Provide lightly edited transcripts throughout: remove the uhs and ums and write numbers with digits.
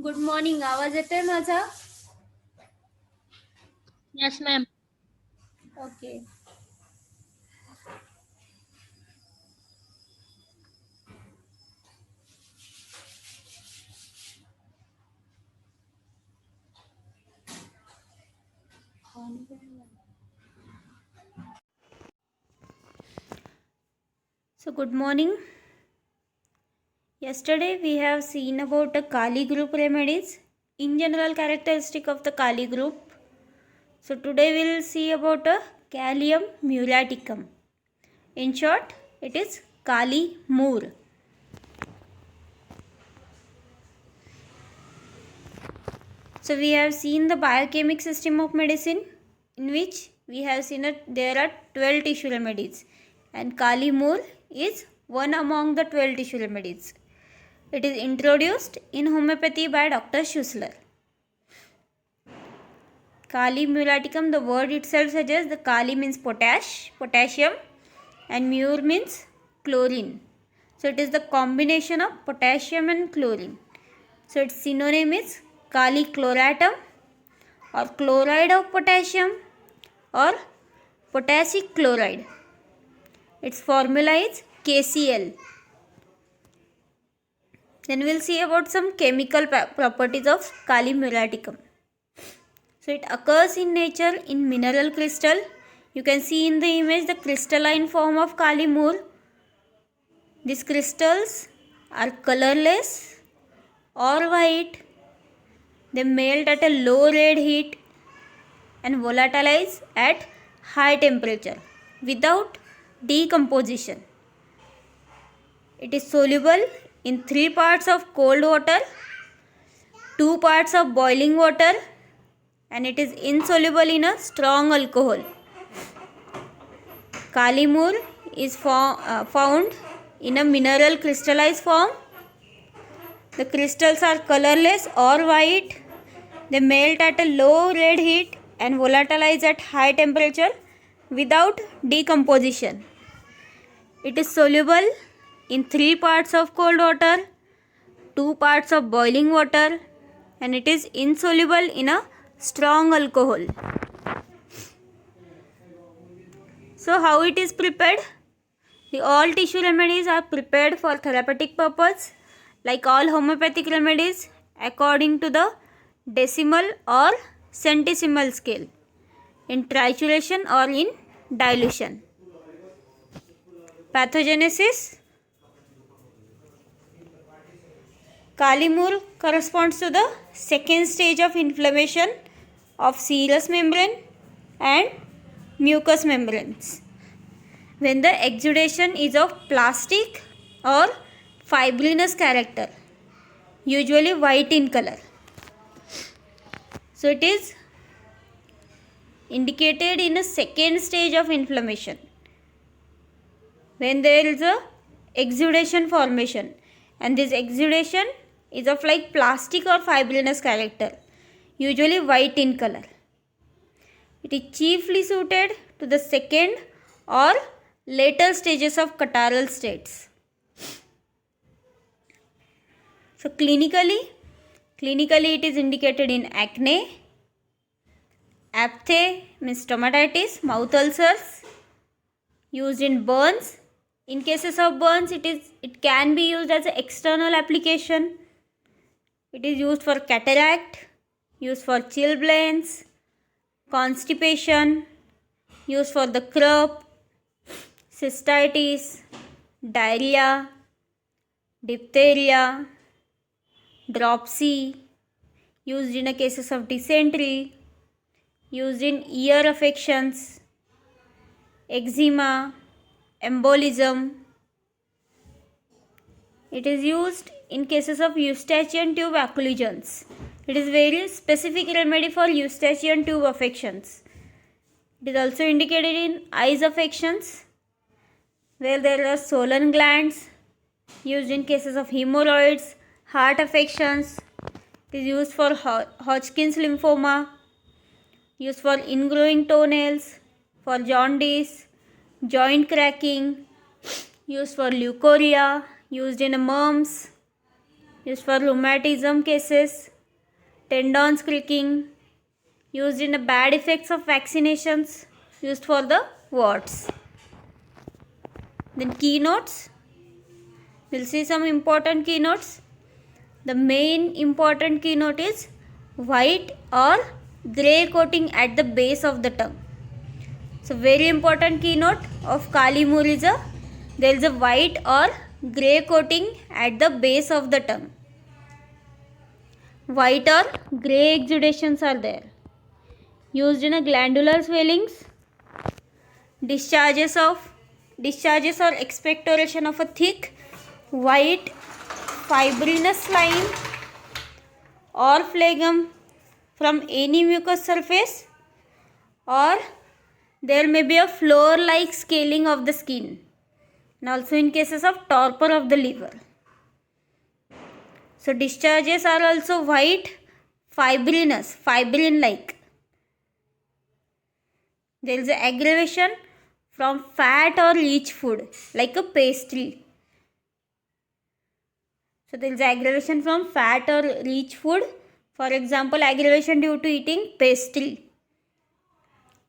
Good morning. आवाज येतोय माझा? Yes, ma'am. Okay. So good morning. Yesterday we have seen about the Kali group remedies, in general characteristic of the Kali group. So today we will see about a Kalium mulaticum. In short, it is Kali Moor. So we have seen the biochemic system of medicine, in which we have seen that there are 12 tissue remedies, and Kali Moor is one among the 12 tissue remedies. It is introduced in homeopathy by Dr. Schussler. Kali mulaticum, the word itself suggests the Kali means potassium, and mur means chlorine. So it is the combination of potassium and chlorine. So its synonym is Kali chloratum, or chloride of potassium, or potassic chloride. Its formula is KCl. Then we will see about some chemical properties of Kali mulaticum. So it occurs in nature in mineral crystal. You can see in the image the crystalline form of Kali Moor. These crystals are colorless or white. They melt at a low red heat and volatilize at high temperature without decomposition. It is soluble in 3 parts of cold water, 2 parts of boiling water, and it is insoluble in a strong alcohol. Kali Moor is found in a mineral crystallized form. The crystals are colorless or white. They melt at a low red heat and volatilize at high temperature without decomposition. It is soluble in 3 parts of cold water, 2 parts of boiling water, and it is insoluble in a strong alcohol. So how it is prepared? The all tissue remedies are prepared for therapeutic purpose, like all homeopathic remedies, according to the decimal or centesimal scale, in trituration or in dilution. Pathogenesis. Kali Moor corresponds to the second stage of inflammation of serous membrane and mucous membranes, when the exudation is of plastic or fibrinous character, usually white in color. So it is indicated in a second stage of inflammation, when there is a exudation formation, and this exudation is of like plastic or fibrinous character, usually white in color. It is chiefly suited to the second or later stages of catarrhal states. So clinically it is indicated in acne, aphthe means stomatitis, mouth ulcers, used in burns. In cases of burns, it can be used as an external application. It is used for cataract, used for chilblains, constipation, used for the croup, cystitis, diarrhea, diphtheria, dropsy, used in a cases of dysentery, used in ear affections, eczema, embolism. It is used in cases of eustachian tube occlusions. It is very specific remedy for eustachian tube affections. It is also indicated in eyes affections, where there are swollen glands, used in cases of hemorrhoids, heart affections. It is used for Hodgkin's lymphoma, used for ingrowing toenails, for jaundice, joint cracking, used for leukorrhea, used in mumps, used for rheumatism cases, tendons creaking, used in the bad effects of vaccinations, used for the warts. Then keynotes, we'll see some important keynotes. The main important keynote is white or grey coating at the base of the tongue. So very important keynote of Kali Moor is there is a white or grey coating at the base of the tongue. White or grey exudations are there. Used in a glandular swellings, discharges or expectoration of a thick white fibrinous slime or phlegm from any mucous surface, or there may be a floor like scaling of the skin, and also in cases of torpor of the liver. So discharges are also white, fibrinous, fibrin like. There is an aggravation from fat or rich food like a pastry. So there is aggravation from fat or rich food, for example aggravation due to eating pastry.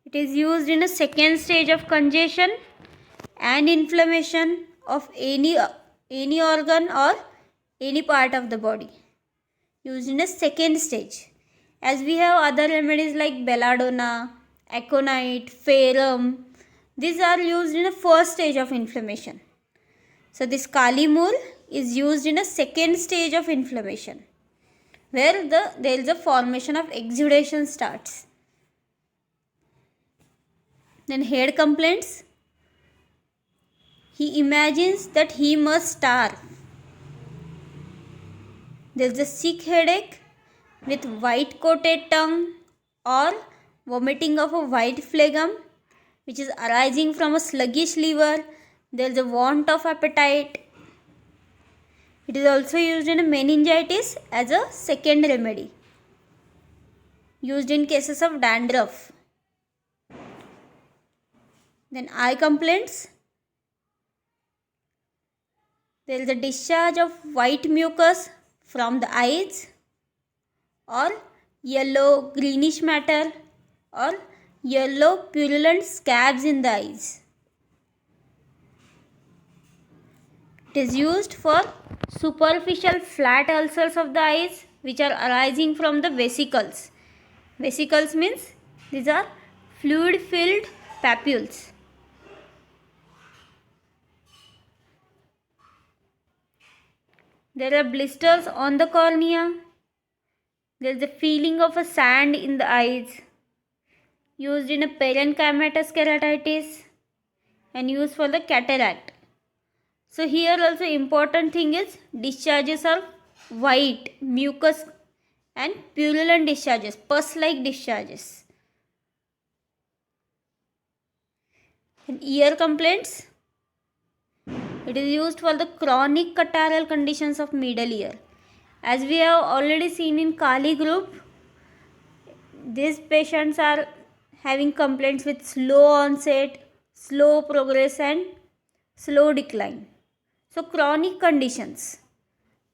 It is used in a second stage of congestion and inflammation of any organ or any part of the body. Used in a second stage. As we have other remedies like belladonna, aconite, ferrum, these are used in a first stage of inflammation. So this Kali Moor is used in a second stage of inflammation, where there is a formation of exudation starts. Then head complaints. He imagines that he must starve. There is a sick headache with white coated tongue or vomiting of a white phlegm which is arising from a sluggish liver. There is a want of appetite. It is also used in a meningitis as a second remedy. Used in cases of dandruff. Then eye complaints. There is a discharge of white mucus from the eyes, or yellow greenish matter, or yellow purulent scabs in the eyes. It is used for superficial flat ulcers of the eyes which are arising from the vesicles. Vesicles means these are fluid filled papules. There are blisters on the cornea. There is a feeling of a sand in the eyes. Used in a parenchymatous keratitis and used for the cataract. So here also important thing is discharges are white, mucus and purulent discharges, pus-like discharges. And ear complaints. It is used for the chronic catarrhal conditions of middle ear. As we have already seen in Kali group, these patients are having complaints with slow onset, slow progress and slow decline. So chronic conditions,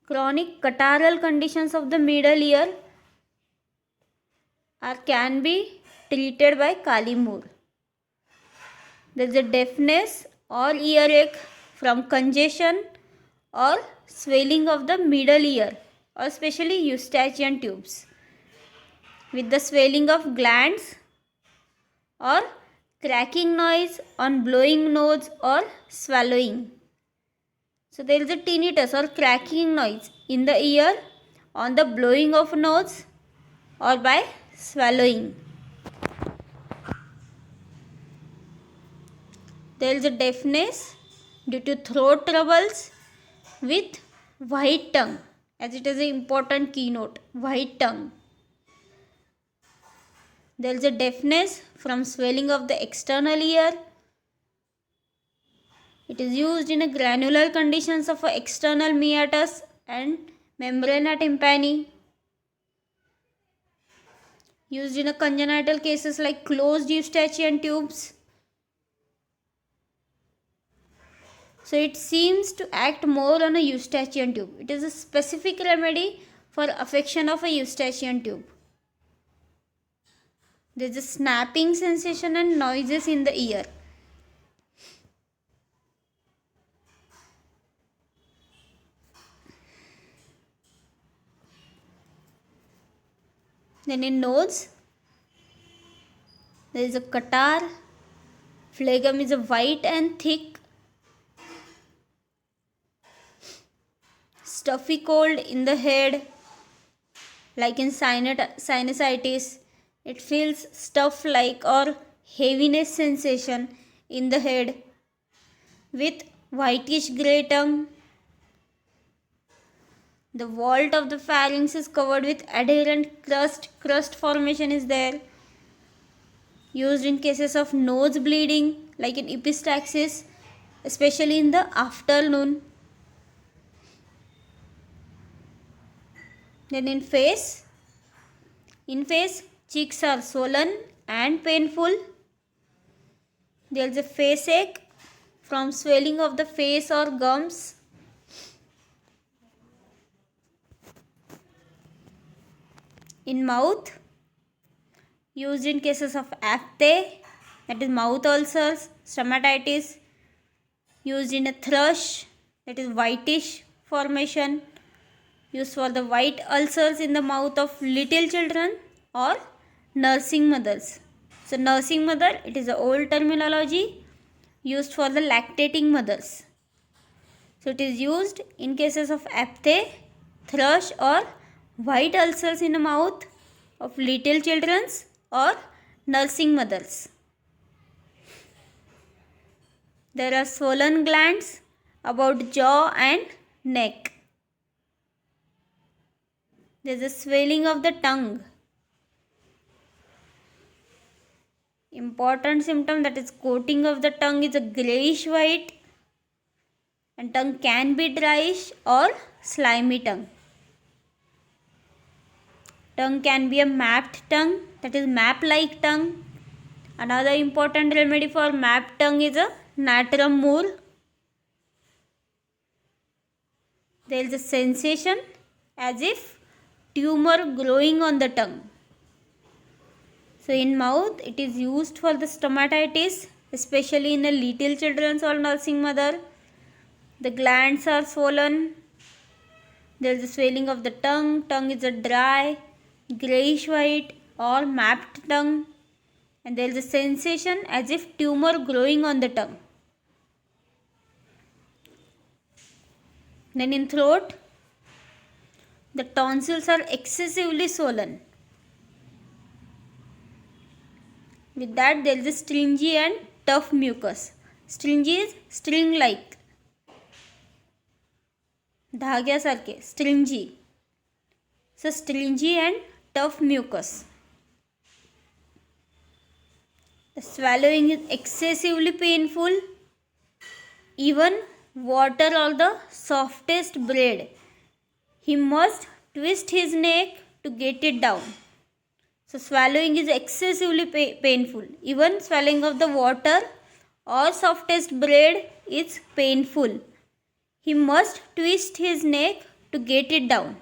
chronic catarrhal conditions of the middle ear can be treated by Kali Moor. There is a deafness or earache from congestion or swelling of the middle ear, or especially eustachian tubes, with the swelling of glands or cracking noise on blowing nose or swallowing. So there is a tinnitus or cracking noise in the ear on the blowing of nose or by swallowing. There is a deafness due to throat troubles with white tongue, as it is an important keynote, white tongue. There is a deafness from swelling of the external ear. It is used in a granular conditions of external meatus and membrana tympani. Used in a congenital cases like closed eustachian tubes. So it seems to act more on a eustachian tube. It is a specific remedy for affection of a eustachian tube. There is a snapping sensation and noises in the ear. Then in nose, there is a catarrh. Phlegm is a white and thick. Stuffy cold in the head, like in sinusitis. It feels stuff-like or heaviness sensation in the head with whitish grey tongue. The vault of the pharynx is covered with adherent crust. Crust formation is there. Used in cases of nose bleeding, like in epistaxis, especially in the afternoon. Then in face, cheeks are swollen and painful. There is a face ache from swelling of the face or gums. In mouth, used in cases of aphthe, that is mouth ulcers, stomatitis. Used in a thrush, that is whitish formation. Used for the white ulcers in the mouth of little children or nursing mothers. So nursing mother, it is an old terminology used for the lactating mothers. So it is used in cases of aphthe, thrush or white ulcers in the mouth of little children or nursing mothers. There are swollen glands about jaw and neck. There is a swelling of the tongue. Important symptom, that is coating of the tongue, is a greyish white, and tongue can be dryish or slimy tongue. Tongue can be a mapped tongue, that is map-like tongue. Another important remedy for mapped tongue is a natrum mur. There is a sensation as if tumor growing on the tongue. So in mouth, it is used for the stomatitis, especially in the little children or nursing mother. The glands are swollen. There is a swelling of the tongue. Tongue is a dry, greyish white or mapped tongue. And there is a sensation as if tumor growing on the tongue. Then in throat, the tonsils are excessively swollen. With that, there is a stringy and tough mucus. Stringy is string-like. धाग्यासारखे, stringy. So stringy and tough mucus. The swallowing is excessively painful. Even water or the softest bread, he must twist his neck to get it down. So swallowing is excessively painful. Even swallowing of the water or softest bread is painful. He must twist his neck to get it down.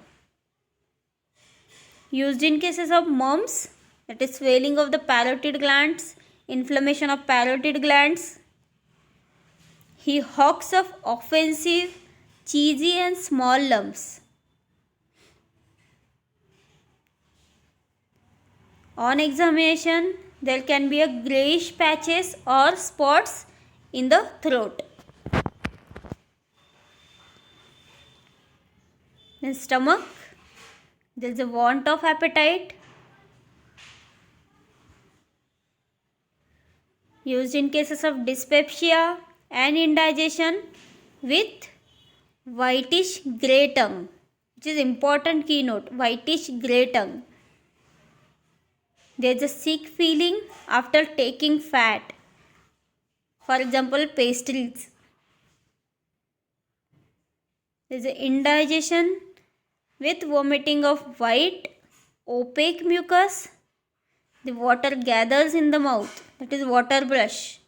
Used in cases of mumps, that is swelling of the parotid glands, inflammation of parotid glands. He hawks of offensive, cheesy and small lumps. On examination, there can be a greyish patches or spots in the throat. In stomach, there is a want of appetite. Used in cases of dyspepsia and indigestion with whitish grey tongue, which is important keynote, whitish grey tongue. There is a sick feeling after taking fat. For example, pastries. There is an indigestion with vomiting of white, opaque mucus. The water gathers in the mouth, that is water brush.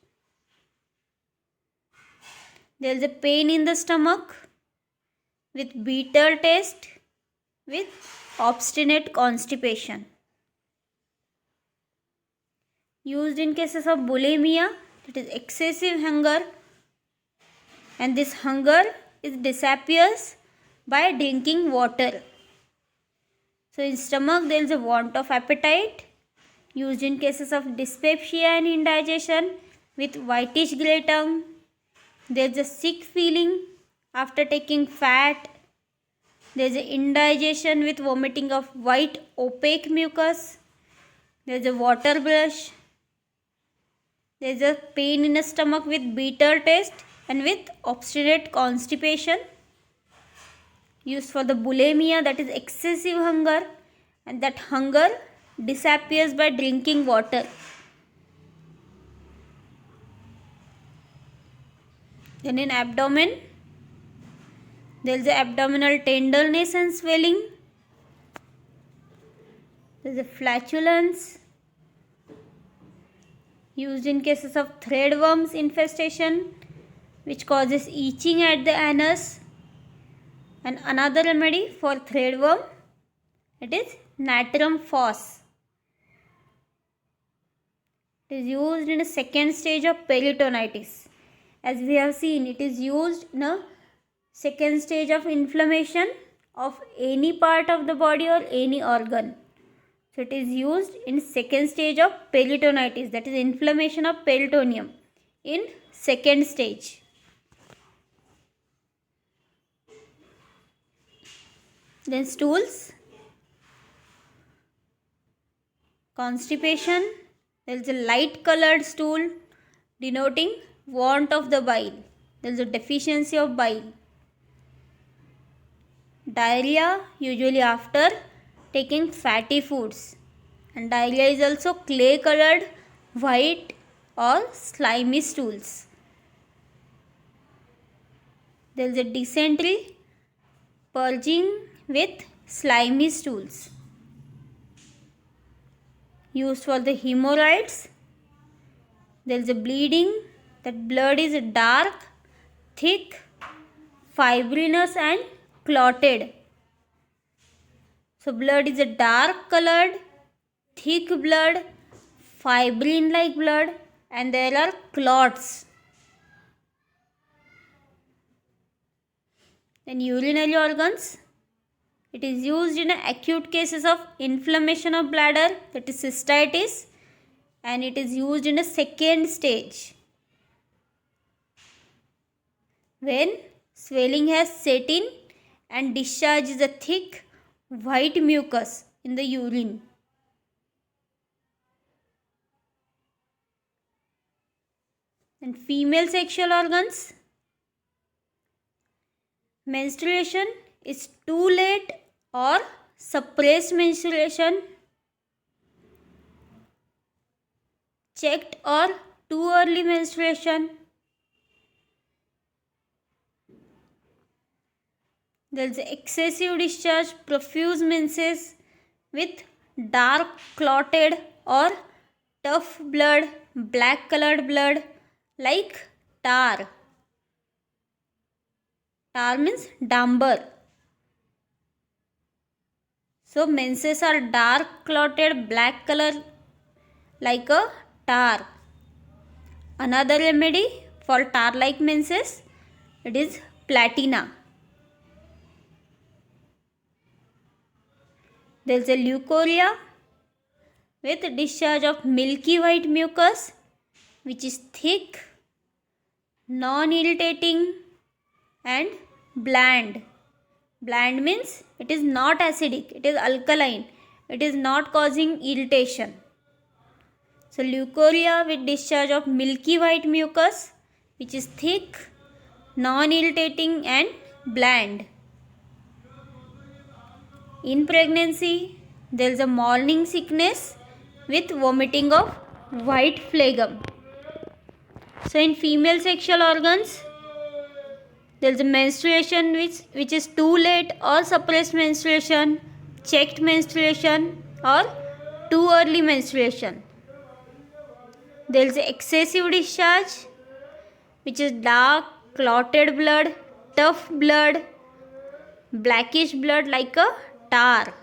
There is a pain in the stomach with bitter taste with obstinate constipation. Used in cases of bulimia, that is excessive hunger, and this hunger disappears by drinking water. So in stomach there is a want of appetite. Used in cases of dyspepsia and indigestion with whitish grey tongue. There is a sick feeling after taking fat. There is a indigestion with vomiting of white opaque mucus. There is a water brush. There is a pain in the stomach with bitter taste and with obstinate constipation. Used for the bulimia, that is excessive hunger, and that hunger disappears by drinking water. Then in abdomen, there is a abdominal tenderness and swelling. There is a flatulence. Used in cases of threadworms infestation, which causes itching at the anus. And another remedy for threadworm, it is natrum phos. It is used in a second stage of peritonitis. As we have seen, it is used in a second stage of inflammation of any part of the body or any organ. So it is used in second stage of peritonitis, that is inflammation of peritoneum in second stage. Then stools, constipation, there is a light colored stool denoting want of the bile. There is a deficiency of bile. Diarrhea, usually after taking fatty foods, and diarrhea is also clay colored, white or slimy stools. There is a dysentery, purging with slimy stools. Used for the hemorrhoids, there is a bleeding, that blood is dark, thick, fibrinous and clotted. So blood is a dark colored, thick blood, fibrin like blood, and there are clots. Then urinary organs, it is used in acute cases of inflammation of bladder, that is cystitis, and it is used in a second stage when swelling has set in and discharges a thick white mucus in the urine. And female sexual organs, menstruation is too late or suppressed menstruation, checked or too early menstruation. There is excessive discharge, profuse menses with dark clotted or tough blood, black colored blood like tar. Tar means dambar. So menses are dark clotted, black color like a tar. Another remedy for tar like menses, it is platina. There is a leukorrhea with discharge of milky white mucus which is thick, non-irritating and bland. Bland means it is not acidic, it is alkaline, it is not causing irritation. So leukorrhea with discharge of milky white mucus which is thick, non-irritating and bland. In pregnancy, there is a morning sickness with vomiting of white phlegm. So in female sexual organs, there is a menstruation which is too late or suppressed menstruation, checked menstruation or too early menstruation. There is excessive discharge which is dark clotted blood, tough blood, blackish blood like a tar.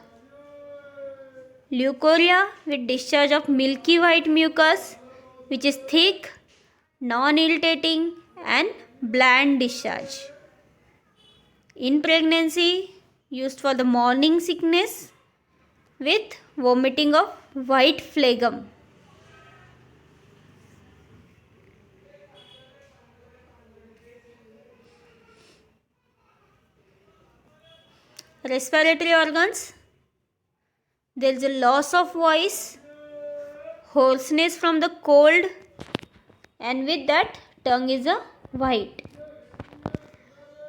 Leukorrhea with discharge of milky white mucus which is thick, non-irritating and bland discharge. In pregnancy, used for the morning sickness with vomiting of white phlegm. Respiratory organs. There is a loss of voice, hoarseness from the cold, and with that tongue is a white.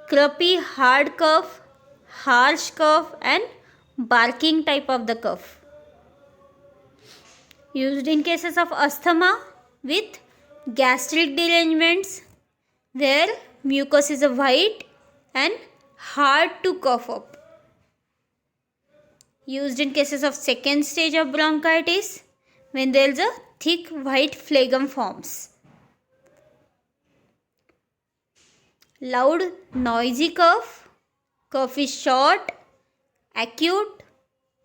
Croupy hard cough, harsh cough and barking type of the cough. Used in cases of asthma with gastric derangements where mucus is a white and hard to cough up. Used in cases of second stage of bronchitis when there is a thick white phlegm forms. Loud noisy cough. Cough is short, acute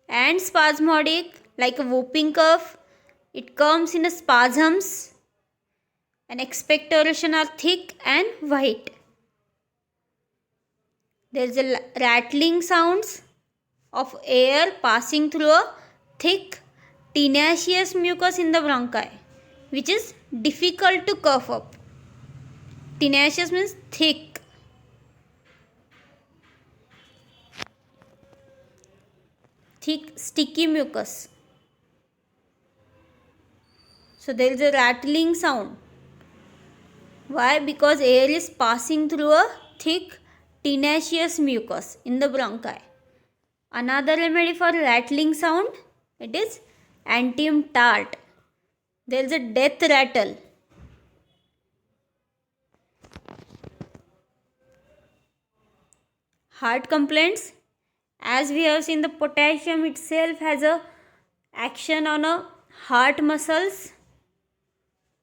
and spasmodic like a whooping cough. It comes in a spasms and expectoration are thick and white. There is a rattling sounds of air passing through a thick tenacious mucus in the bronchi which is difficult to cough up. Tenacious means thick. Thick sticky mucus. So there is a rattling sound. Why? Because air is passing through a thick tenacious mucus in the bronchi. Another remedy for rattling sound, it is Antium tart. There is a death rattle. Heart complaints, as we have seen, the potassium itself has a action on a heart muscles.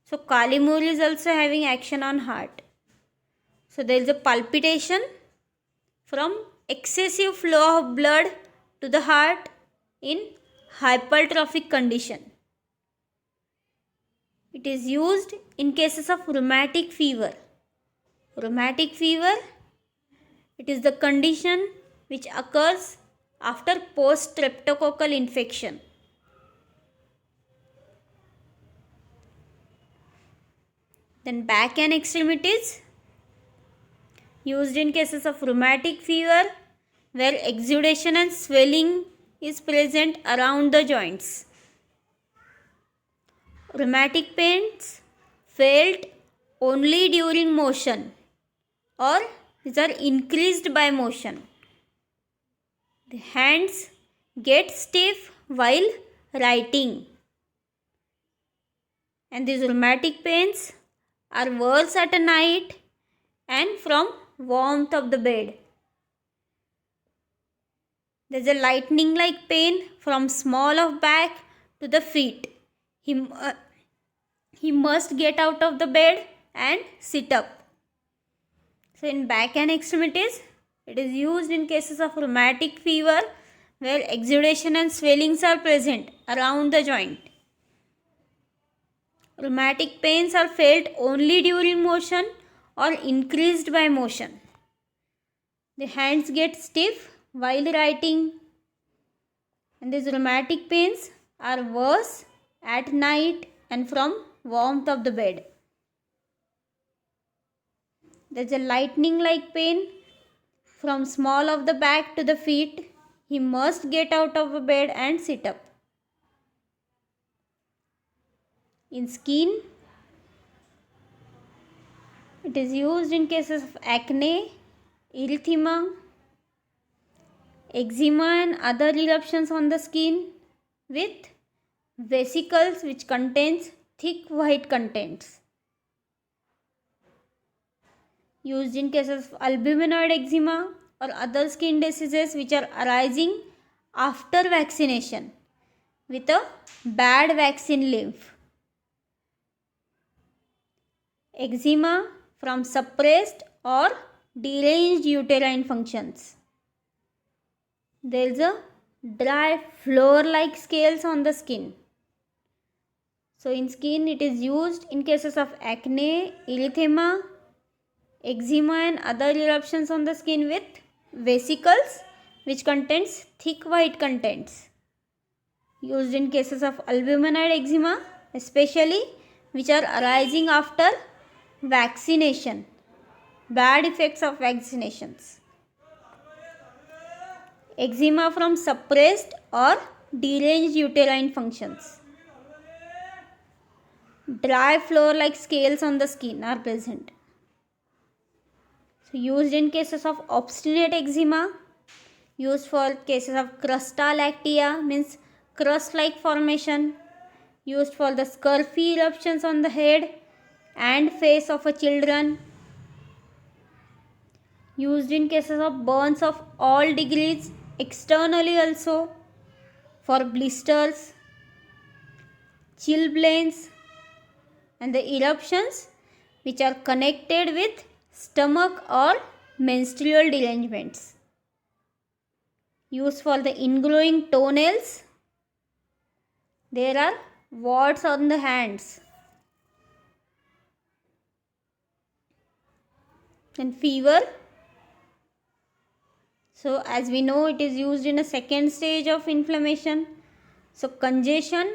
So Kalimur is also having action on heart. So there is a palpitation from excessive flow of blood to the heart in hypertrophic condition. It is used in cases of rheumatic fever. Rheumatic fever, it is the condition which occurs after post-streptococcal infection. Then back and extremities, used in cases of rheumatic fever where exudation and swelling is present around the joints. Rheumatic pains felt only during motion or these are increased by motion. The hands get stiff while writing, and these rheumatic pains are worse at night and from warmth of the bed. There is a lightning like pain from small of back to the feet. He must get out of the bed and sit up. So in back and extremities, it is used in cases of rheumatic fever where exudation and swellings are present around the joint. Rheumatic pains are felt only during motion or increased by motion. The hands get stiff while writing, and these rheumatic pains are worse at night and from warmth of the bed. There is a lightning like pain from small of the back to the feet. He must get out of the bed and sit up. In skin, it is used in cases of acne, erythema, eczema and other eruptions on the skin with vesicles which contains thick white contents. Used in cases of albuminoid eczema or other skin diseases which are arising after vaccination with a bad vaccine lymph. Eczema from suppressed or deranged uterine functions. There is a dry floor-like scales on the skin. So in skin it is used in cases of acne, erythema, eczema and other eruptions on the skin with vesicles which contains thick white contents. Used in cases of albuminide eczema especially, which are arising after vaccination. Bad effects of vaccinations. Eczema from suppressed or deranged uterine functions. Dry floor-like scales on the skin are present. So used in cases of obstinate eczema, used for cases of crustallactia, means crust-like formation, used for the scurfy eruptions on the head and face of a children, used in cases of burns of all degrees, externally also, for blisters, chilblains, and the eruptions which are connected with stomach or menstrual derangements. Used for the ingrowing toenails. There are warts on the hands. And fever. So as we know, it is used in a second stage of inflammation. So congestion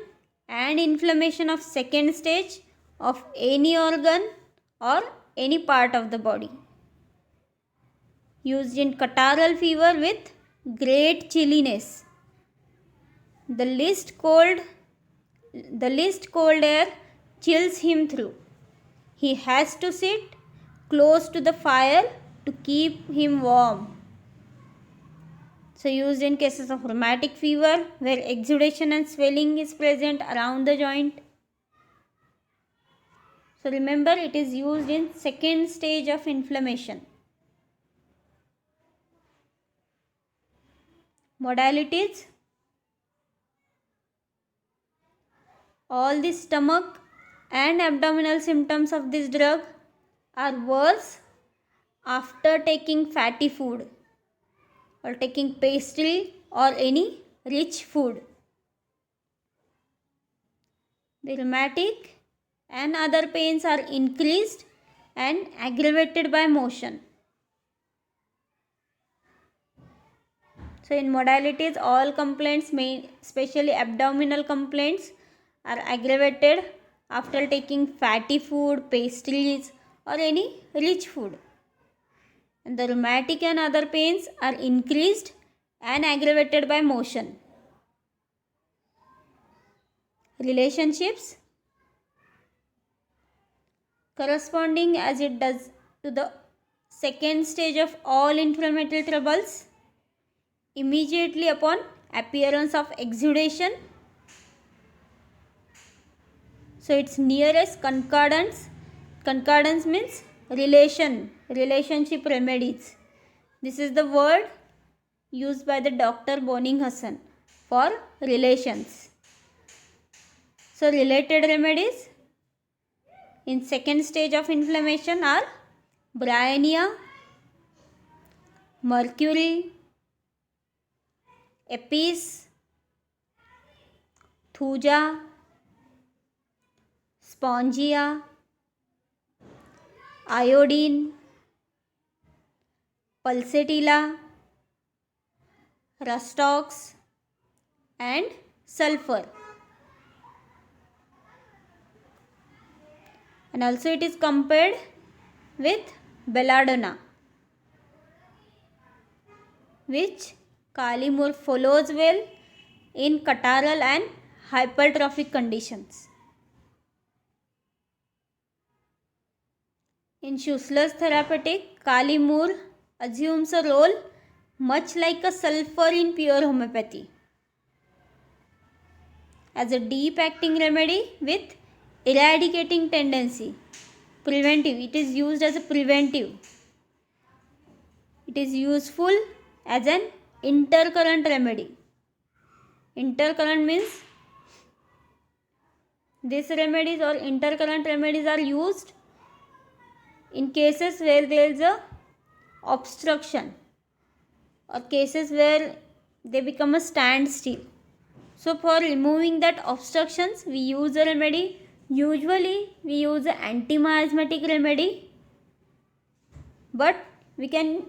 and inflammation of second stage of any organ or any part of the body. Used in catarrhal fever with great chilliness. The least cold air chills him through. He has to sit close to the fire to keep him warm. So used in cases of rheumatic fever where exudation and swelling is present around the joint. So remember, it is used in second stage of inflammation. Modalities. All the stomach and abdominal symptoms of this drug are worse after taking fatty food or taking pastry or any rich food. The rheumatic and other pains are increased and aggravated by motion. So in modalities, all complaints, especially abdominal complaints, are aggravated after taking fatty food, pastries or any rich food. And the rheumatic and other pains are increased and aggravated by motion. Relationships. Corresponding as it does to the second stage of all inflammatory troubles, immediately upon appearance of exudation. So its nearest concordance means relationship remedies. This is the word used by the Dr. Boning Hassan for relations. So related remedies in second stage of inflammation are bryonia, mercury, Epis, Thuja, Spongia, iodine, pulsatilla, rustox and sulfur. And also it is compared with belladonna, which Kali-Mur follows well in catarrhal and hypertrophic conditions. In Schussler's therapeutic, Kali-Mur assumes a role much like a sulfur in pure homeopathy, as a deep acting remedy with eradicating tendency. Preventive. It is used as a preventive. It is useful as an intercurrent remedy. Intercurrent means these remedies or intercurrent remedies are used in cases where there is a obstruction or cases where they become a standstill. So for removing that obstructions, we use a remedy. Usually we use an anti-miasmatic remedy, but we can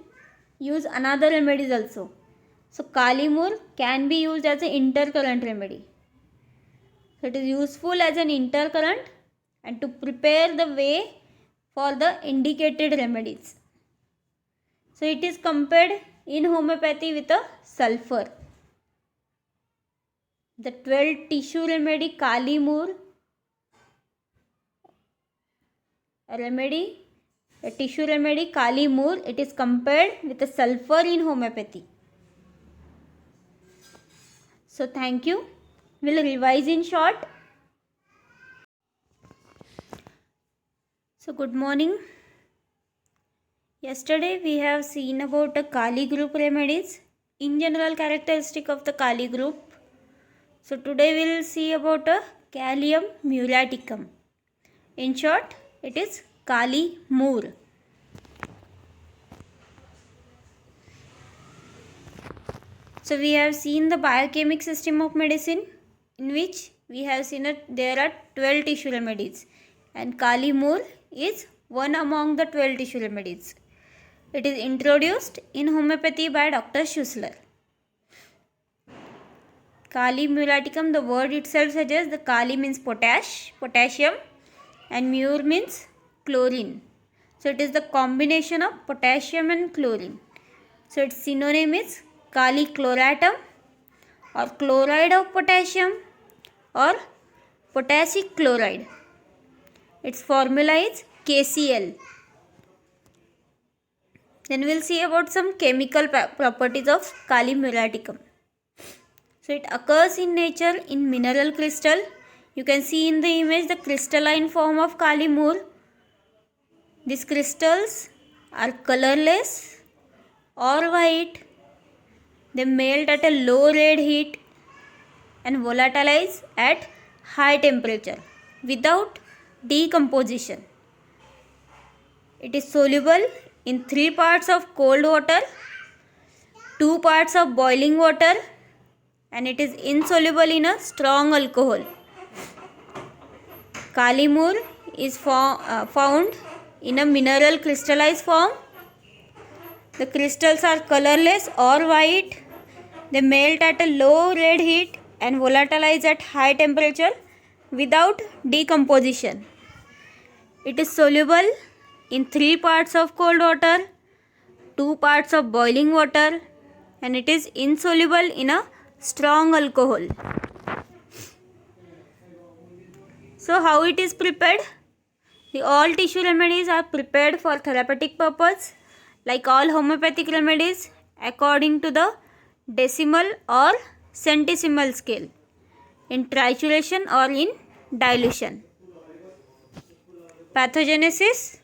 use another remedies also. So Kali Moor can be used as an intercurrent remedy. So it is useful as an intercurrent and to prepare the way for the indicated remedies. So it is compared in homeopathy with a sulfur. The 12 tissue remedy Kali Moor, a tissue remedy Kali Moor, it is compared with a sulfur in homeopathy. So thank you. We'll revise in short. So good morning. Yesterday we have seen about the Kali group remedies, in general characteristic of the Kali group. So today we will see about a Kalium muraticum. In short, it is Kali Moor. So we have seen the biochemic system of medicine, in which we have seen that there are 12 tissue remedies and Kali Moor is one among the 12 tissue remedies. It is introduced in homeopathy by Dr. Schussler. Kali muraticum, the word itself suggests the Kali means potassium, and mur means chlorine. So it is the combination of potassium and chlorine. So its synonym is Kali chloratum or chloride of potassium or potassic chloride. Its formula is KCl. Then we will see about some chemical properties of Kali muraticum. So it occurs in nature in mineral crystal. You can see in the image the crystalline form of Kali Moor. These crystals are colorless or white. They melt at a low red heat and volatilize at high temperature without decomposition. It is soluble in 3 parts of cold water, 2 parts of boiling water, and it is insoluble in a strong alcohol. Kali Moor is found in a mineral crystallized form. The crystals are colorless or white. They melt at a low red heat and volatilize at high temperature without decomposition. It is soluble in 3 parts of cold water, 2 parts of boiling water, and it is insoluble in a strong alcohol. So how it is prepared? All tissue remedies are prepared for therapeutic purpose, like all homeopathic remedies, according to the decimal or centesimal scale, in trituration or in dilution. Pathogenesis.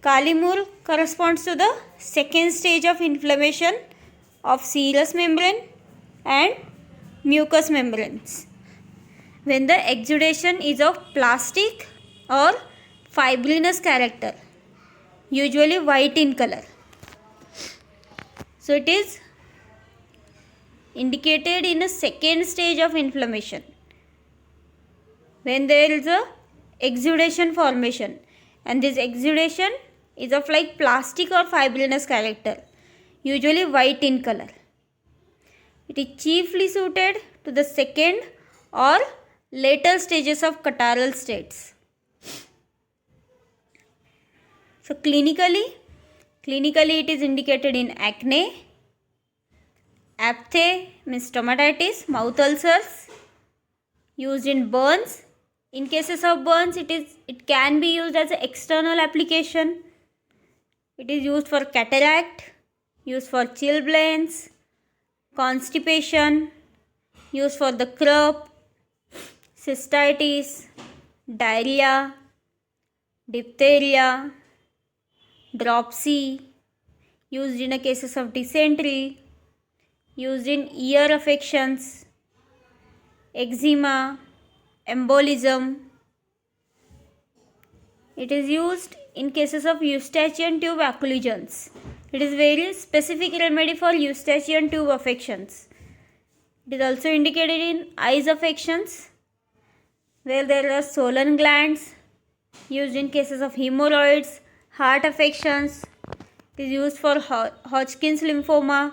Kali Moor corresponds to the second stage of inflammation of serous membrane and mucous membranes, when the exudation is of plastic or fibrinous character, usually white in color. So it is indicated in a second stage of inflammation, when there is a exudation formation, and this exudation is of like plastic or fibrinous character, usually white in color. It is chiefly suited to the second or later stages of catarrhal states. So clinically it is indicated in acne, aphthe means stomatitis, mouth ulcers, used in burns. In cases of burns, it can be used as an external application. It is used for cataract, used for chilblains, constipation, used for the croup, cystitis, diarrhea, diphtheria, dropsy, used in a cases of dysentery, used in ear affections, eczema, embolism, It is used in cases of eustachian tube occlusions. It is very specific remedy for eustachian tube affections. It is also indicated in eyes affections where there are swollen glands, used in cases of hemorrhoids, heart affections. It is used for Hodgkin's lymphoma,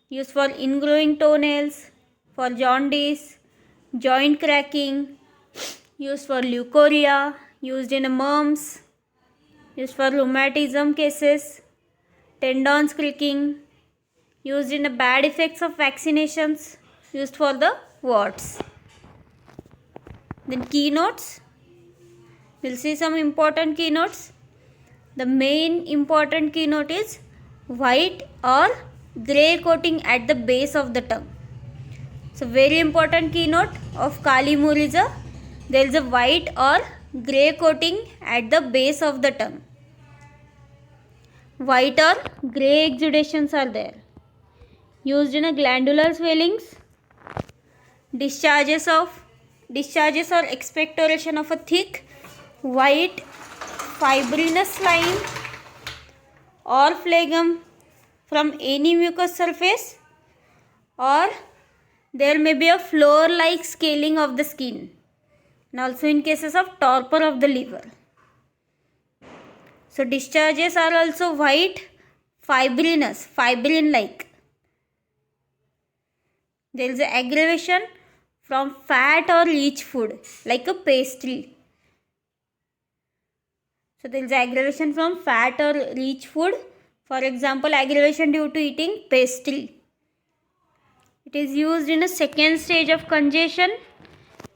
used for ingrowing toenails, for jaundice, joint cracking, used for leukorrhea, used in mumps, used for rheumatism cases, tendons creaking, used in the bad effects of vaccinations, used for the warts. Then keynotes. We'll see some important keynotes. The main important keynote is white or grey coating at the base of the tongue. So very important keynote of Kali Mur is there is a white or grey coating at the base of the tongue. White or grey exudations are there. Used in a glandular swellings, discharges or expectoration of a thick white fibrinous line or phlegm from any mucous surface, or there may be a floor-like scaling of the skin, and also in cases of torpor of the liver. So discharges are also white, fibrinous, fibrin-like. There is an aggravation from fat or rich food like a pastry. So there is aggravation from fat or rich food. For example, aggravation due to eating pastry. It is used in a second stage of congestion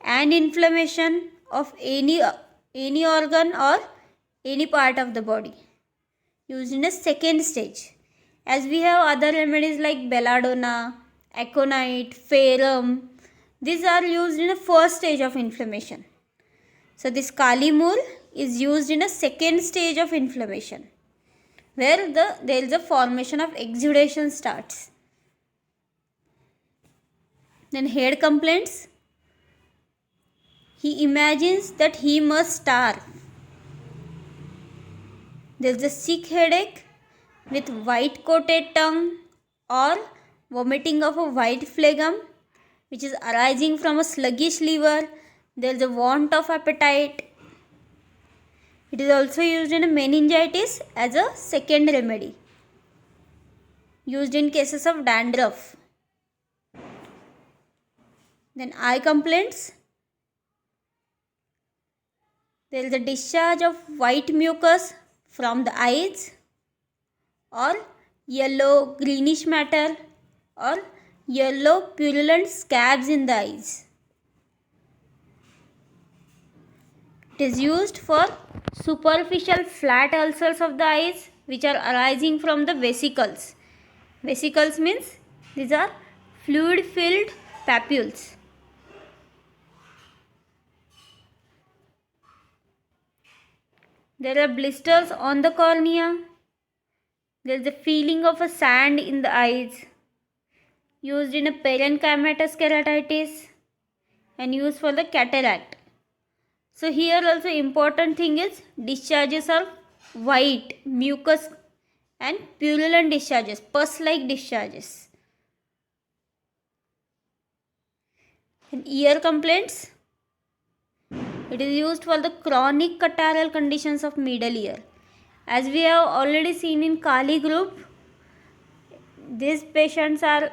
and inflammation of any organ or any part of the body. Used in a second stage. As we have other remedies like belladonna, aconite, ferrum. These are used in a first stage of inflammation. So this Kali Mur is used in a second stage of inflammation where there is a formation of exudation starts. Then head complaints. He imagines that he must starve. There is a sick headache with white coated tongue or vomiting of a white phlegm which is arising from a sluggish liver. There is a want of appetite. It is also used in a meningitis as a second remedy. Used in cases of dandruff. Then eye complaints. There is a discharge of white mucus from the eyes or yellow greenish matter or yellow purulent scabs in the eyes. It is used for superficial flat ulcers of the eyes which are arising from the vesicles. Vesicles means these are fluid filled papules. There are blisters on the cornea. There is a feeling of a sand in the eyes. Used in a parenchymatous keratitis and used for the cataract. So here also important thing is discharges are white, mucus and purulent discharges, pus-like discharges. And ear complaints. It is used for the chronic catarrhal conditions of middle ear. As we have already seen in Kali group, these patients are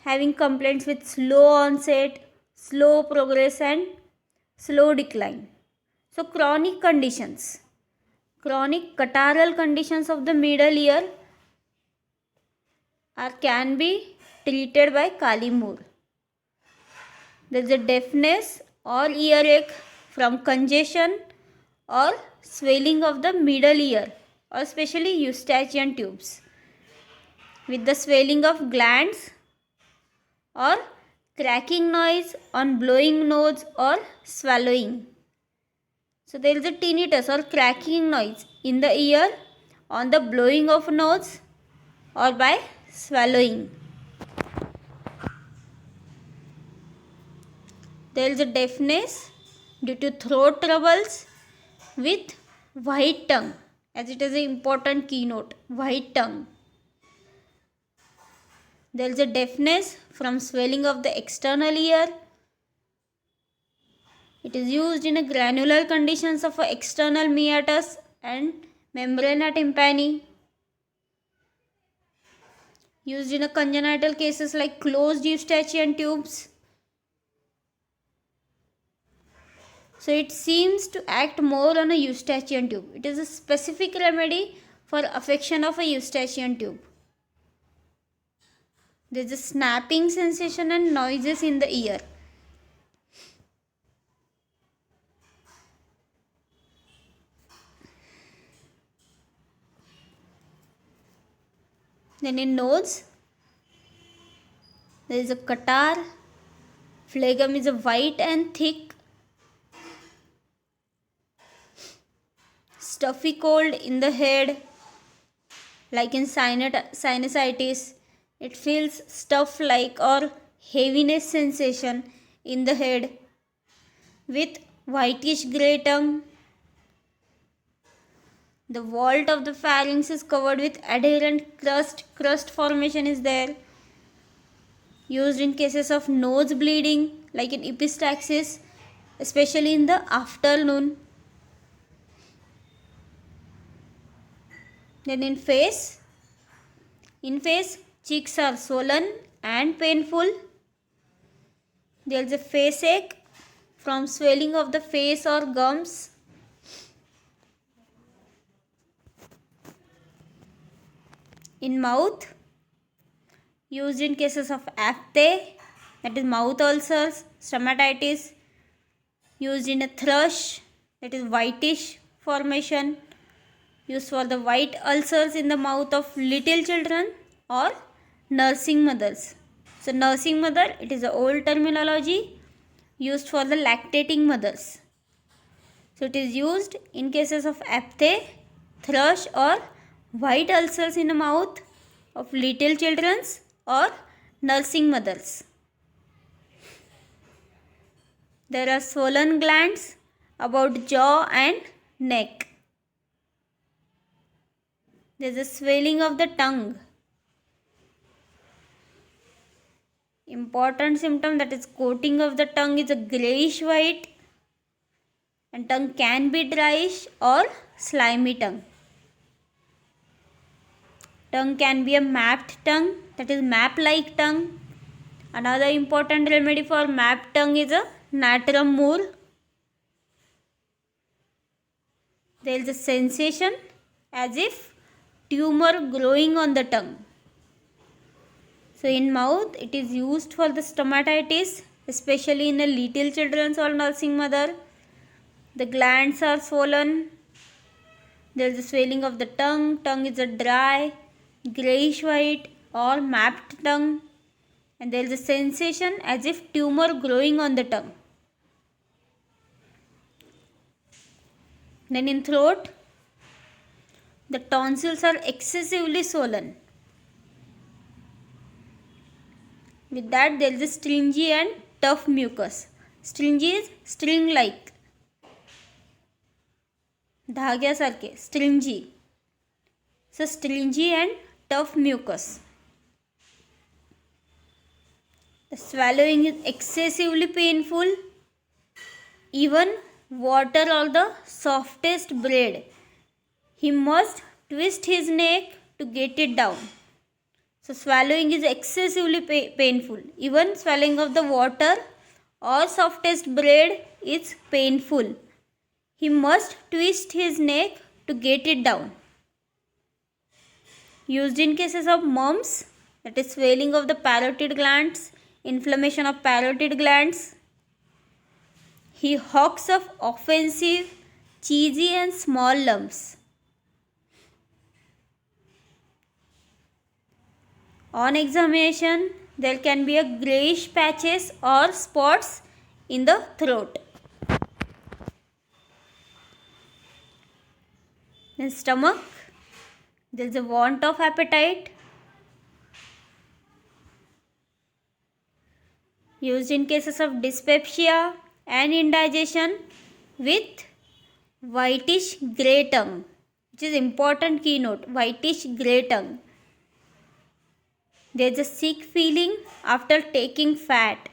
having complaints with slow onset, slow progress and slow decline. So chronic conditions, chronic catarrhal conditions of the middle ear can be treated by Kali Mur. There is a deafness or earache from congestion or swelling of the middle ear or especially eustachian tubes with the swelling of glands or cracking noise on blowing nose or swallowing. So there is a tinnitus or cracking noise in the ear on the blowing of nose or by swallowing. There is a deafness due to throat troubles with white tongue, as it is an important keynote. White tongue. There is a deafness from swelling of the external ear. It is used in a granular conditions of a external meatus and membrana tympani. Used in a congenital cases like closed eustachian tubes. So it seems to act more on a eustachian tube. It is a specific remedy for affection of a eustachian tube. There is a snapping sensation and noises in the ear. Then in nose, there is a catarrh. Phlegm is a white and thick. Stuffy cold in the head, like in sinusitis. It feels stuff-like or heaviness sensation in the head with whitish grey tongue. The vault of the pharynx is covered with adherent crust. Crust formation is there. Used in cases of nose bleeding, like in epistaxis, especially in the afternoon. Then in face, cheeks are swollen and painful. There is a face ache from swelling of the face or gums. In mouth, used in cases of aphthe, that is mouth ulcers, stomatitis. Used in a thrush, that is whitish formation. Used for the white ulcers in the mouth of little children or nursing mothers. So nursing mother, it is an old terminology used for the lactating mothers. So it is used in cases of aphthe, thrush or white ulcers in the mouth of little children or nursing mothers. There are swollen glands about jaw and neck. There is a swelling of the tongue. Important symptom, that is coating of the tongue, is a greyish white, and tongue can be dryish or slimy tongue. Tongue can be a mapped tongue, that is map-like tongue. Another important remedy for mapped tongue is a natrum mur. There is a sensation as if tumor growing on the tongue. So in mouth, it is used for the stomatitis, especially in a little children or nursing mother. The glands are swollen. There is a swelling of the tongue. Tongue is a dry, greyish white or mapped tongue. And there is a sensation as if tumor growing on the tongue. Then in throat, the tonsils are excessively swollen. With that, there is a stringy and tough mucus. Stringy is string-like. धाग्यासारखे, stringy. So stringy and tough mucus. The swallowing is excessively painful. Even water or the softest bread, he must twist his neck to get it down. So swallowing is excessively painful. Even swallowing of the water or softest bread is painful. He must twist his neck to get it down. Used in cases of mumps, that is swelling of the parotid glands, inflammation of parotid glands. He hawks of offensive, cheesy and small lumps. On examination, there can be a greyish patches or spots in the throat. In stomach, there is a want of appetite. Used in cases of dyspepsia and indigestion with whitish grey tongue, which is important keynote, whitish grey tongue. There is a sick feeling after taking fat,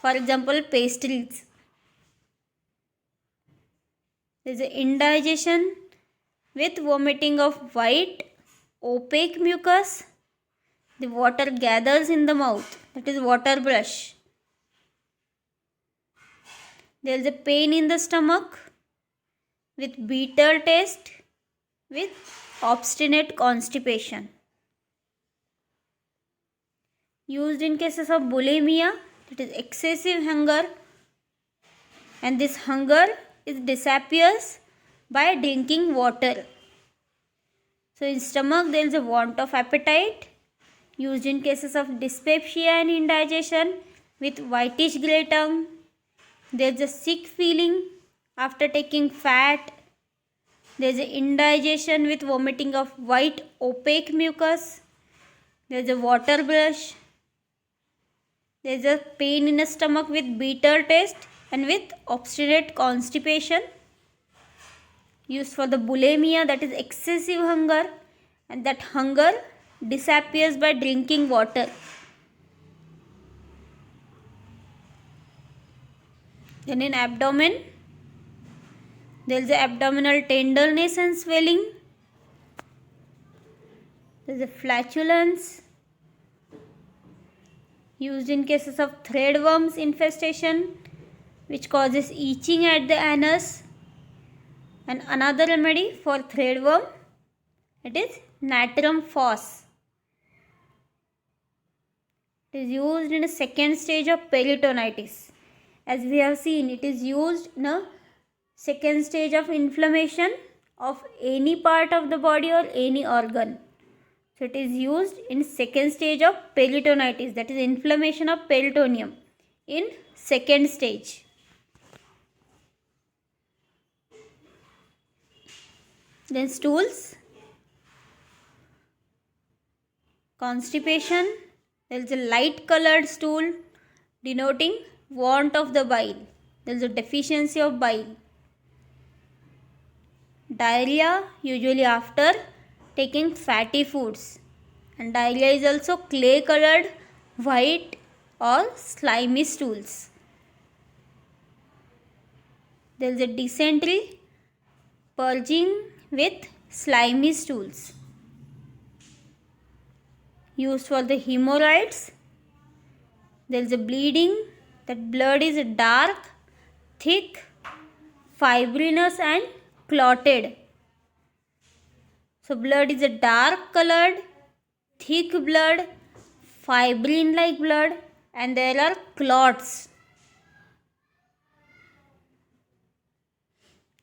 for example pastries. There is indigestion with vomiting of white opaque mucus. The water gathers in the mouth, that is water brush. There is a pain in the stomach with bitter taste with obstinate constipation. Used in cases of bulimia, that is excessive hunger, and this hunger disappears by drinking water. So in stomach there is a want of appetite. Used in cases of dyspepsia and indigestion with whitish grey tongue. There is a sick feeling after taking fat. There is indigestion with vomiting of white opaque mucus. There is a water brush. There is a pain in the stomach with bitter taste and with obstinate constipation. Used for the bulimia, that is excessive hunger, and that hunger disappears by drinking water. Then in abdomen, there is a abdominal tenderness and swelling. There is a flatulence. Used in cases of threadworms infestation, which causes itching at the anus. And another remedy for threadworm, it is natrum phos. It is used in a second stage of peritonitis. As we have seen, it is used in a second stage of inflammation of any part of the body or any organ. So it is used in second stage of peritonitis, that is inflammation of peritoneum in second stage. Then stools, constipation, there is a light colored stool denoting want of the bile. There is a deficiency of bile. Diarrhea, usually after taking fatty foods, and diarrhea is also clay colored, white or slimy stools. There is a dysentery, purging with slimy stools. Used for the hemorrhoids, there is a bleeding, that blood is dark, thick, fibrinous and clotted. So blood is a dark colored, thick blood, fibrin like blood, and there are clots.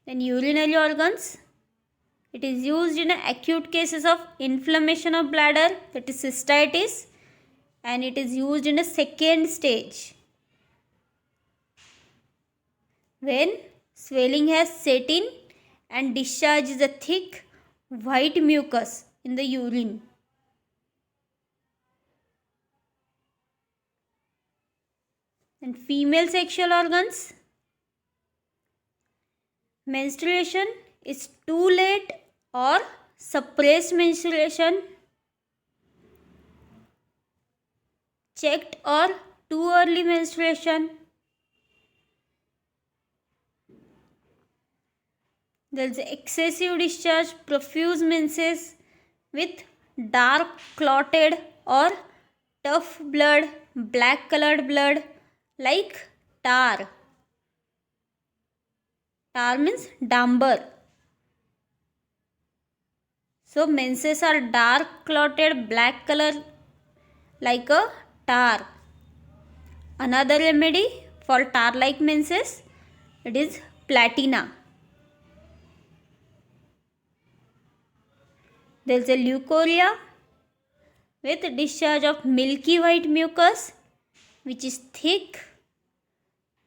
Then urinary organs, it is used in acute cases of inflammation of bladder, that is cystitis, and it is used in a second stage when swelling has set in and discharges a thick white mucus in the urine. And female sexual organs, menstruation is too late or suppressed menstruation, checked or too early menstruation. There is excessive discharge, profuse menses with dark clotted or tough blood, black colored blood like tar. Tar means dambar. So menses are dark clotted black color like a tar. Another remedy for tar like menses, it is platina. There is a leukorrhea with discharge of milky white mucus which is thick,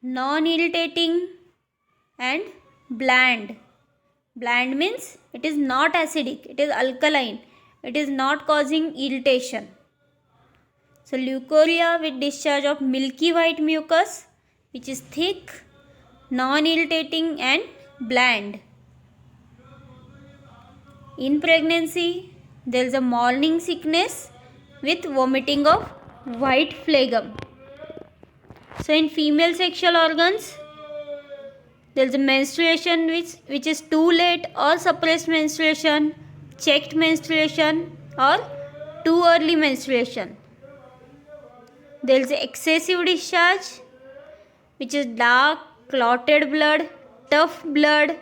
non-irritating and bland. Bland means it is not acidic, it is alkaline, it is not causing irritation. So leukorrhea with discharge of milky white mucus which is thick, non-irritating and bland. In pregnancy, there is a morning sickness with vomiting of white phlegm. So in female sexual organs, there is a menstruation which is too late or suppressed menstruation, checked menstruation or too early menstruation. There is excessive discharge which is dark, clotted blood, tough blood,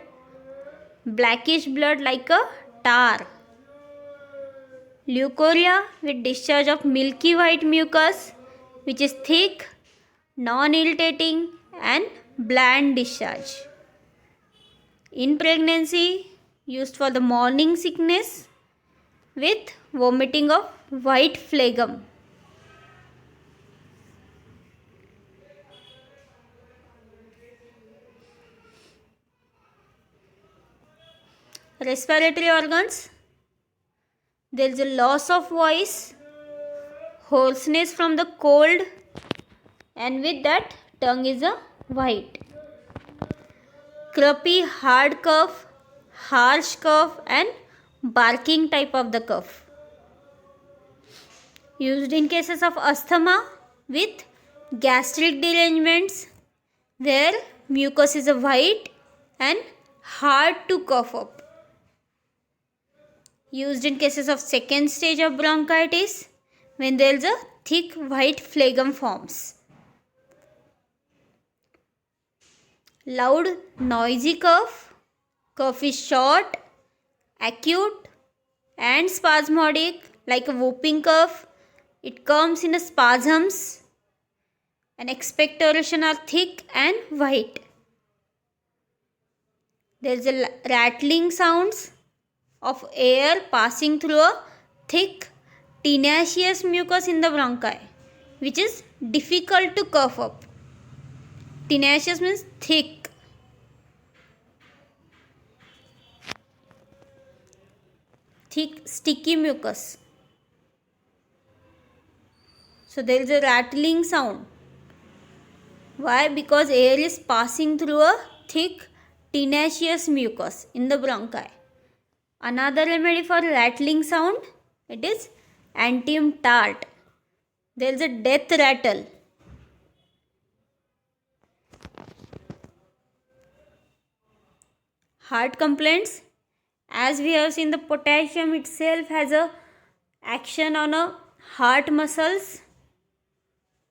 blackish blood like a tar. Leukorrhea with discharge of milky white mucus which is thick, non-irritating and bland discharge. In pregnancy, used for the morning sickness with vomiting of white phlegm. Respiratory organs, there is a loss of voice, hoarseness from the cold, and with that tongue is a white. Croupy hard cough, harsh cough and barking type of the cough. Used in cases of asthma with gastric derangements where mucus is a white and hard to cough up. Used in cases of second stage of bronchitis when there is a thick white phlegm forms. Loud noisy cough, cough is short, acute and spasmodic like a whooping cough. It comes in a spasms and expectoration are thick and white. There is a rattling sounds of air passing through a thick tenacious mucus in the bronchi which is difficult to cough up. Tenacious means thick. Thick sticky mucus. So there is a rattling sound. Why? Because air is passing through a thick tenacious mucus in the bronchi. Another remedy for rattling sound, it is Antium tart. There is a death rattle. Heart complaints, as we have seen, the potassium itself has a action on a heart muscles.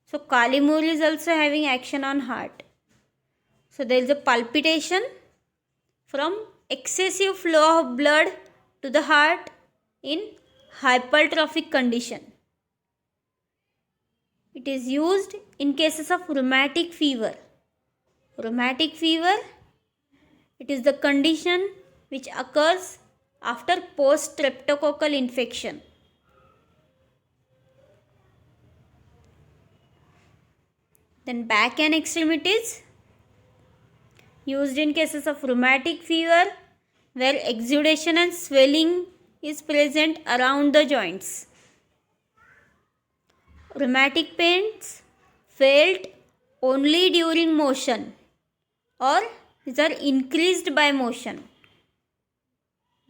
So Kalimur is also having action on heart. So there is a palpitation from excessive flow of blood to the heart in hypertrophic condition. It is used in cases of rheumatic fever. Rheumatic fever, it is the condition which occurs after post-streptococcal infection. Then back and extremities, used in cases of rheumatic fever where exudation and swelling is present around the joints. Rheumatic pains felt only during motion or these are increased by motion.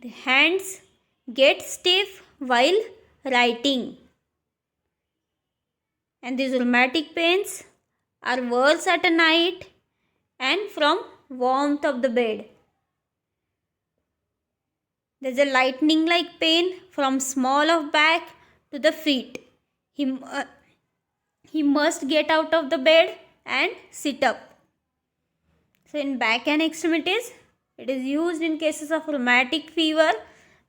The hands get stiff while writing, and these rheumatic pains are worse at night and from warmth of the bed. There is a lightning like pain from small of back to the feet. He must get out of the bed and sit up. So in back and extremities, it is used in cases of rheumatic fever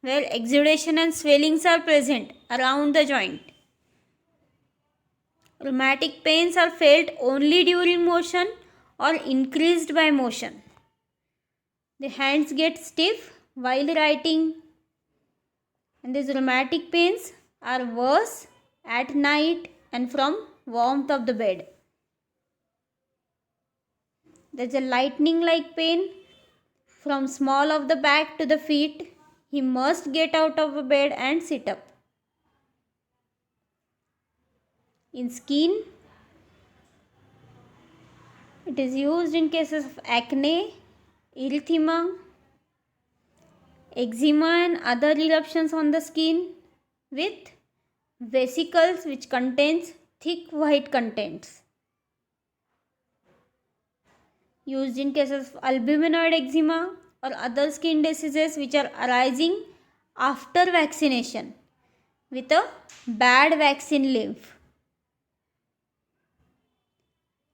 where exudation and swellings are present around the joint. Rheumatic pains are felt only during motion or increased by motion. The hands get stiff while writing, and these rheumatic pains are worse at night and from warmth of the bed. There is a lightning like pain from small of the back to the feet. He must get out of the bed and sit up. In skin, it is used in cases of acne, erythema, eczema and other eruptions on the skin with vesicles which contains thick white contents. Used in cases of albuminoid eczema or other skin diseases which are arising after vaccination with a bad vaccine lymph.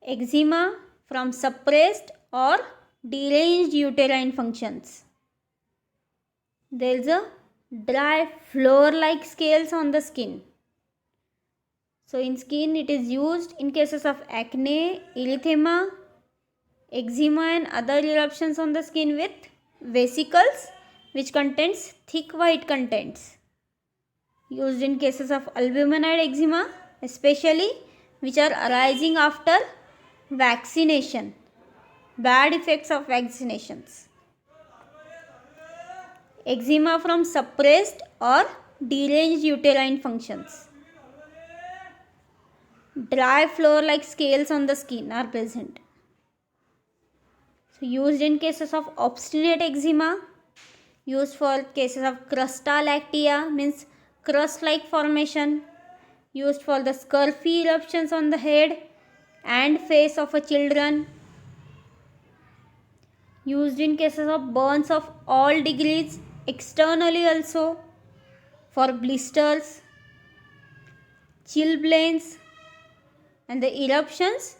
Eczema from suppressed or deranged uterine functions. There is a dry floor-like scales on the skin. So in skin it is used in cases of acne, erythema, eczema and other eruptions on the skin with vesicles which contains thick white contents. Used in cases of albuminoid eczema especially which are arising after vaccination. Bad effects of vaccinations. Eczema from suppressed or deranged uterine functions. Dry floor-like scales on the skin are present. So used in cases of obstinate eczema, used for cases of crustalacia means crust-like formation, used for the scurfy eruptions on the head and face of a children, used in cases of burns of all degrees externally also, for blisters, chilblains and the eruptions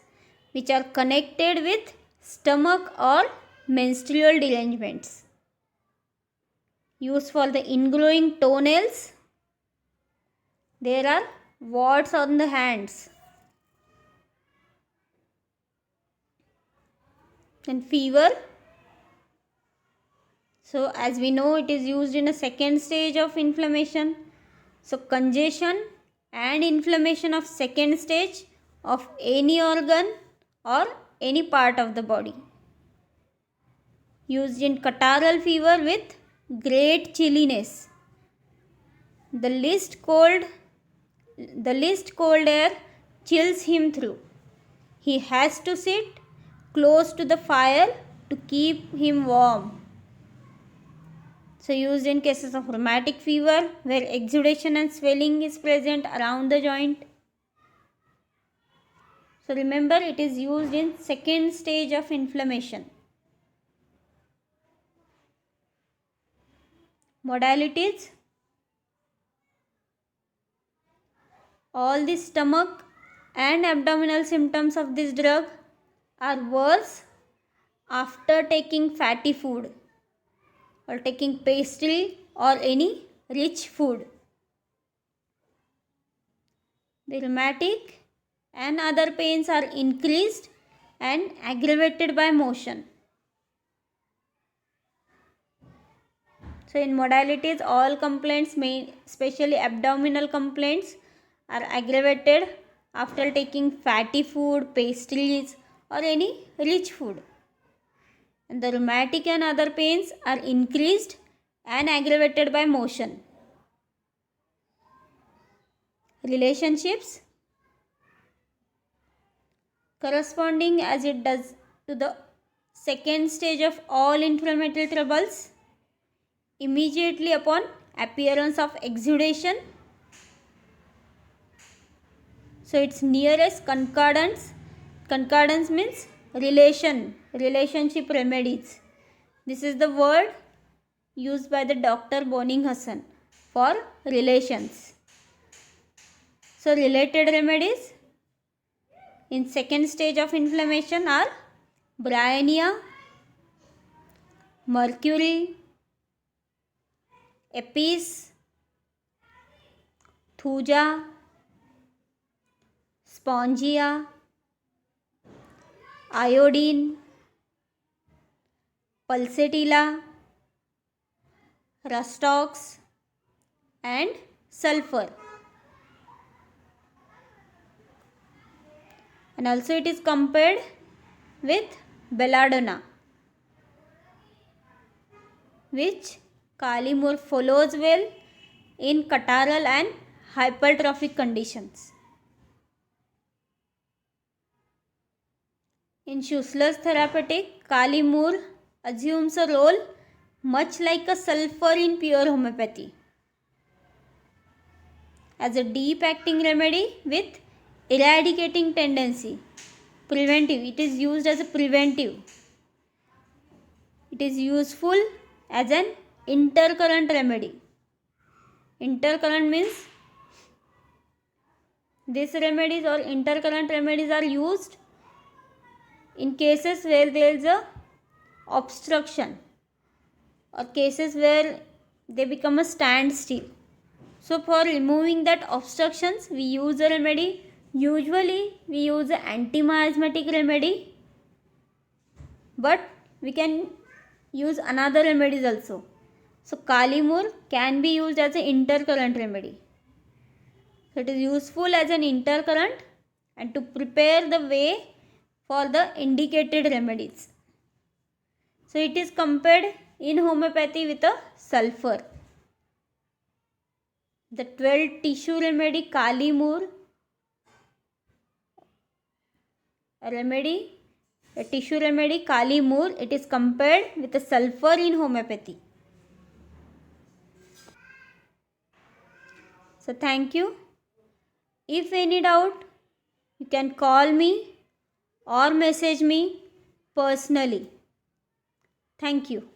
which are connected with stomach or menstrual derangements. Used for the ingrowing toenails. There are warts on the hands. And fever. So as we know, it is used in a second stage of inflammation. So congestion and inflammation of second stage of any organ or any part of the body. Used in catarrhal fever with great chilliness. The least cold air chills him through. He has to sit close to the fire to keep him warm. So used in cases of rheumatic fever where exudation and swelling is present around the joint. So remember, it is used in second stage of inflammation. Modalities. All the stomach and abdominal symptoms of this drug are worse after taking fatty food or taking pastry or any rich food. The rheumatic and other pains are increased and aggravated by motion. So in modalities, all complaints, especially abdominal complaints, are aggravated after taking fatty food, pastries or any rich food. And the rheumatic and other pains are increased and aggravated by motion. Relationships. Corresponding as it does to the second stage of all inflammatory troubles, immediately upon appearance of exudation. So its nearest concordance means relationship remedies. This is the word used by the Dr. Boning Hassan for relations. So related remedies in second stage of inflammation are bryonia, mercury, epis, thuja, spongia, iodine, pulsatilla, rustox and sulfur. And also it is compared with belladonna, which Kali Mur follows well in catarrhal and hypertrophic conditions. In Schussler's therapeutic, Kali Mur assumes a role much like a sulfur in pure homeopathy, as a deep acting remedy with eradicating tendency. Preventive, it is used as a preventive. It is useful as an intercurrent remedy. Intercurrent means these remedies or intercurrent remedies are used in cases where there is a obstruction or cases where they become a standstill. So for removing that obstructions, we use a remedy. Usually we use an anti-miasmatic remedy, but we can use another remedies also. So Kali Mur can be used as an intercurrent remedy. So it is useful as an intercurrent and to prepare the way for the indicated remedies. So it is compared in homeopathy with a sulfur. The 12 tissue remedy Kali Mur remedy, a tissue remedy Kali Mur, it is compared with a sulfur in homeopathy. So thank you. If any doubt, you can call me or message me personally. Thank you.